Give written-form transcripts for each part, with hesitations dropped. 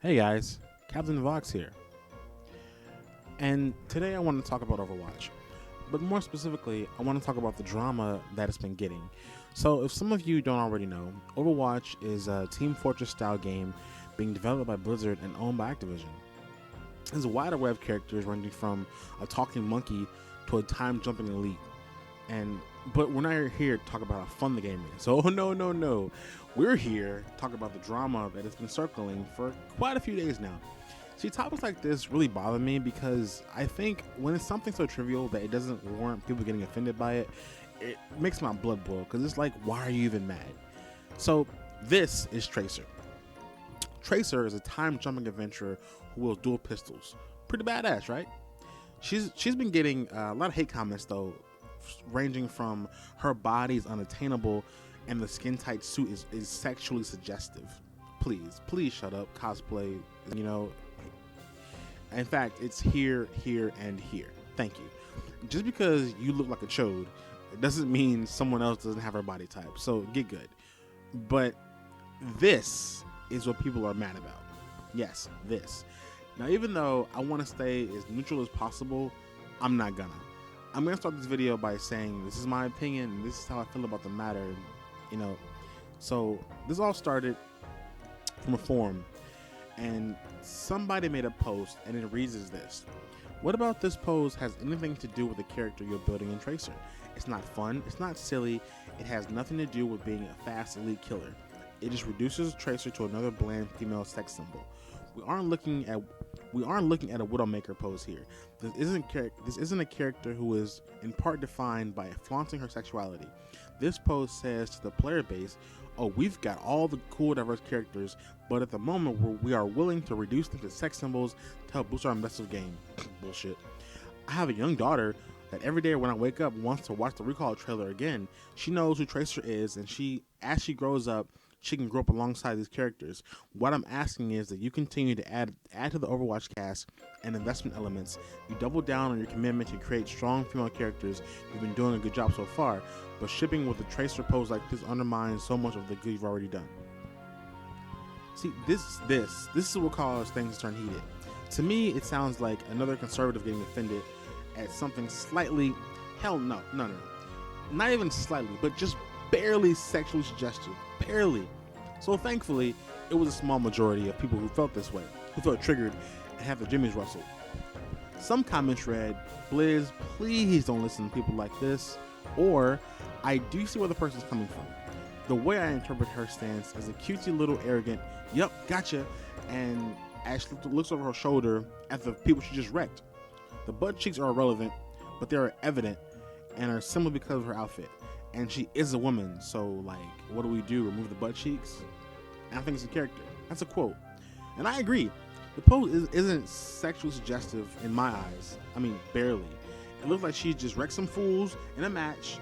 Hey guys, Captain Vox here. And today I want to talk about Overwatch. But more specifically, I want to talk about the drama that it's been getting. So, if some of you don't already know, Overwatch is a Team Fortress style game being developed by Blizzard and owned by Activision. There's a wide array of characters ranging from a talking monkey to a time jumping elite. But we're not here to talk about how fun the game is. So no. We're here to talk about the drama that has been circling for quite a few days now. See, topics like this really bother me because I think when it's something so trivial that it doesn't warrant people getting offended by it, it makes my blood boil because it's like, why are you even mad? So this is Tracer. Tracer is a time jumping adventurer who wields dual pistols. Pretty badass, right? She's been getting a lot of hate comments though, ranging from her body is unattainable and the skin tight suit is sexually suggestive. Please shut up, cosplay. You know, in fact, it's here, and here. Thank you. Just because you look like a chode, it doesn't mean someone else doesn't have her body type. So get good. But this is what people are mad about. Yes, this. Now, even though I want to stay as neutral as possible, I'm not gonna. I'm gonna start this video by saying this is my opinion and this is how I feel about the matter. So this all started from a forum, and somebody made a post, and it reads as this: "What about this pose has anything to do with the character you're building in Tracer? It's not fun. It's not silly. It has nothing to do with being a fast elite killer. It just reduces Tracer to another bland female sex symbol. We aren't looking at a Widowmaker pose here. This isn't a character who is in part defined by flaunting her sexuality. This pose says to the player base, oh, we've got all the cool diverse characters, but at the moment we are willing to reduce them to sex symbols to help boost our invasive game." Bullshit. I have a young daughter that every day when I wake up wants to watch the Recall trailer again. She knows who Tracer is, and as she grows up, she can grow up alongside these characters. What I'm asking is that you continue to add to the Overwatch cast and investment elements. You double down on your commitment to create strong female characters. You've been doing a good job so far, but shipping with a Tracer pose like this undermines so much of the good you've already done. See, this is what causes things to turn heated. To me, it sounds like another conservative getting offended at something slightly, no, not even slightly, but just barely sexually suggestive. Barely. So thankfully, it was a small majority of people who felt this way, who felt triggered and had their jimmies rustled. Some comments read, "Blizz, please don't listen to people like this," or "I do see where the person's coming from." The way I interpret her stance is a cutesy little arrogant, "Yup, gotcha," and as she looks over her shoulder at the people she just wrecked. The butt cheeks are irrelevant, but they are evident and are similar because of her outfit. And she is a woman, so like, what do? Remove the butt cheeks? And I think it's a character. That's a quote. And I agree. The pose isn't sexually suggestive in my eyes. I mean, barely. It looks like she just wrecked some fools in a match,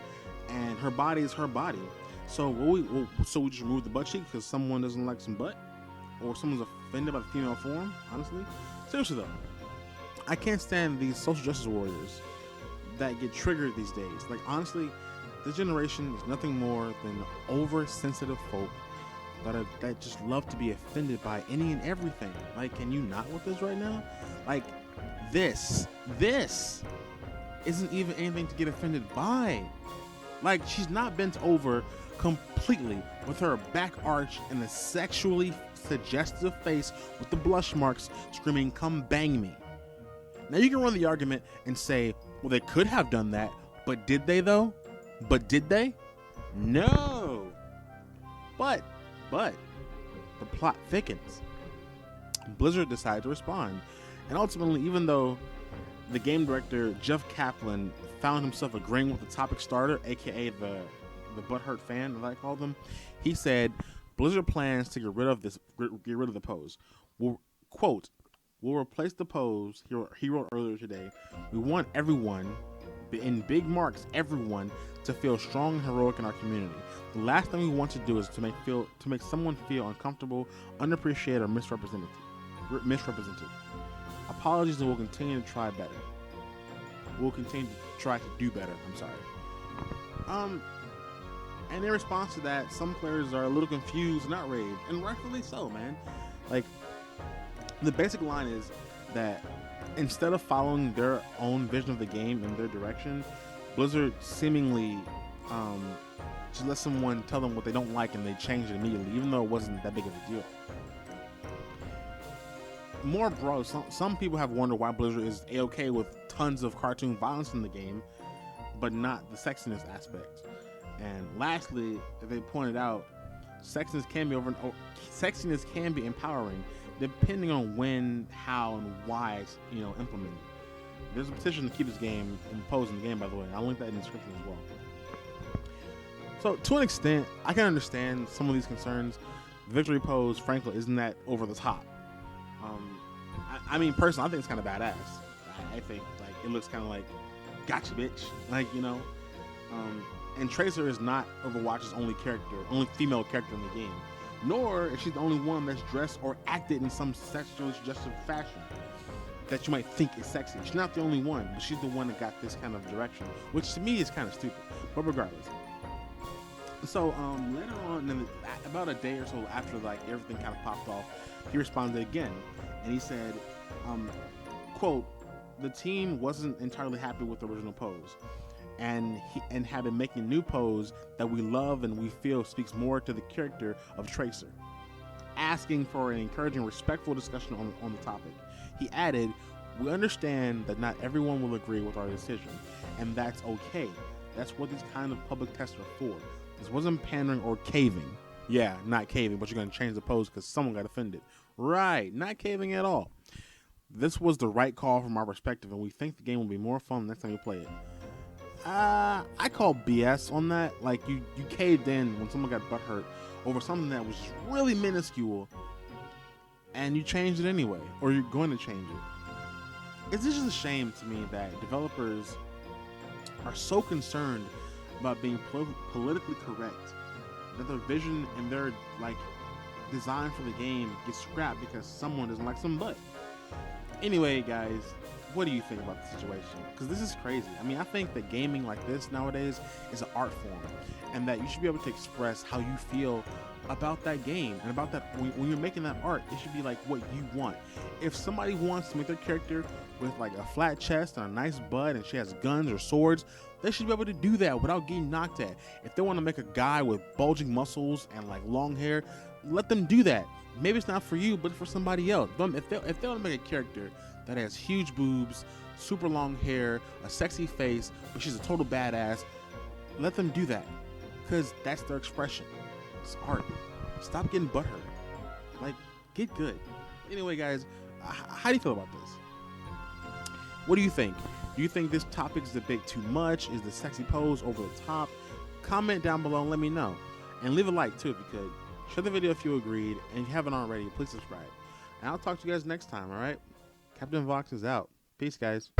and her body is her body. So we just remove the butt cheek because someone doesn't like some butt? Or someone's offended by the female form? Honestly? Seriously though, I can't stand these social justice warriors that get triggered these days. Like, honestly, this generation is nothing more than oversensitive folk that just love to be offended by any and everything. Like, can you not with this right now? Like, this isn't even anything to get offended by. Like, she's not bent over completely with her back arch and a sexually suggestive face with the blush marks screaming, "Come bang me." Now you can run the argument and say, well, they could have done that, but did they though? But did they? No. But the plot thickens. Blizzard decided to respond, and ultimately, even though the game director Jeff Kaplan found himself agreeing with the topic starter, aka the butthurt fan, as I call them, he said Blizzard plans to get rid of the pose. We'll replace the pose, he wrote earlier today. We want everyone, in big marks, everyone, to feel strong and heroic in our community. The last thing we want to do is to make someone feel uncomfortable, unappreciated, or misrepresented. Apologies, and we'll continue to try better. We'll continue to try to do better. I'm sorry. And in response to that, some players are a little confused and outraged, and rightfully so, man. Like, The basic line is that instead of following their own vision of the game in their direction, Blizzard seemingly just let someone tell them what they don't like and they change it immediately, even though it wasn't that big of a deal. More broad, some people have wondered why Blizzard is A-okay with tons of cartoon violence in the game, but not the sexiness aspect. And lastly, they pointed out sexiness can be empowering depending on when, how, and why it's implemented. There's a petition to keep this game imposed in the game, by the way. I'll link that in the description as well. So to an extent, I can understand some of these concerns. The victory pose, frankly, isn't that over the top. I mean, personally, I think it's kind of badass. I think like it looks kind of like, gotcha, bitch. Like, and Tracer is not Overwatch's only female character in the game. Nor is she the only one that's dressed or acted in some sexually suggestive fashion that you might think is sexy. She's not the only one, but she's the one that got this kind of direction, which to me is kind of stupid. But regardless. So later on, about a day or so after like everything kind of popped off, he responded again, and he said, quote, "The team wasn't entirely happy with the original pose, and have been making a new pose that we love and we feel speaks more to the character of Tracer, asking for an encouraging, respectful discussion on the topic." He added, "We understand that not everyone will agree with our decision, and that's okay. That's what these kind of public tests are for. This wasn't pandering or caving." Yeah, not caving, but you're going to change the pose because someone got offended. Right, not caving at all. "This was the right call from our perspective, and we think the game will be more fun next time you play it." I call BS on that. Like, you caved in when someone got butthurt over something that was really minuscule, and you changed it anyway, or you're going to change it. It's just a shame to me that developers are so concerned about being politically correct that their vision and their design for the game gets scrapped because someone doesn't like some butt. Anyway, guys, what do you think about the situation? Because this is crazy. I mean, I think that gaming like this nowadays is an art form, and that you should be able to express how you feel about that game and about that when you're making that art. It should be like what you want. If somebody wants to make their character with like a flat chest and a nice butt and she has guns or swords, they should be able to do that without getting knocked at. If they want to make a guy with bulging muscles and like long hair, let them do that. Maybe it's not for you, but for somebody else. If they want to make a character that has huge boobs, super long hair, a sexy face, but she's a total badass, let them do that, because that's their expression. It's art. Stop getting butthurt. Like, get good. Anyway, guys, how do you feel about this? What do you think? Do you think this topic is a bit too much? Is the sexy pose over the top? Comment down below and let me know. And leave a like too if you could. Share the video if you agreed. And if you haven't already, please subscribe. And I'll talk to you guys next time, alright? Captain Vox is out. Peace, guys.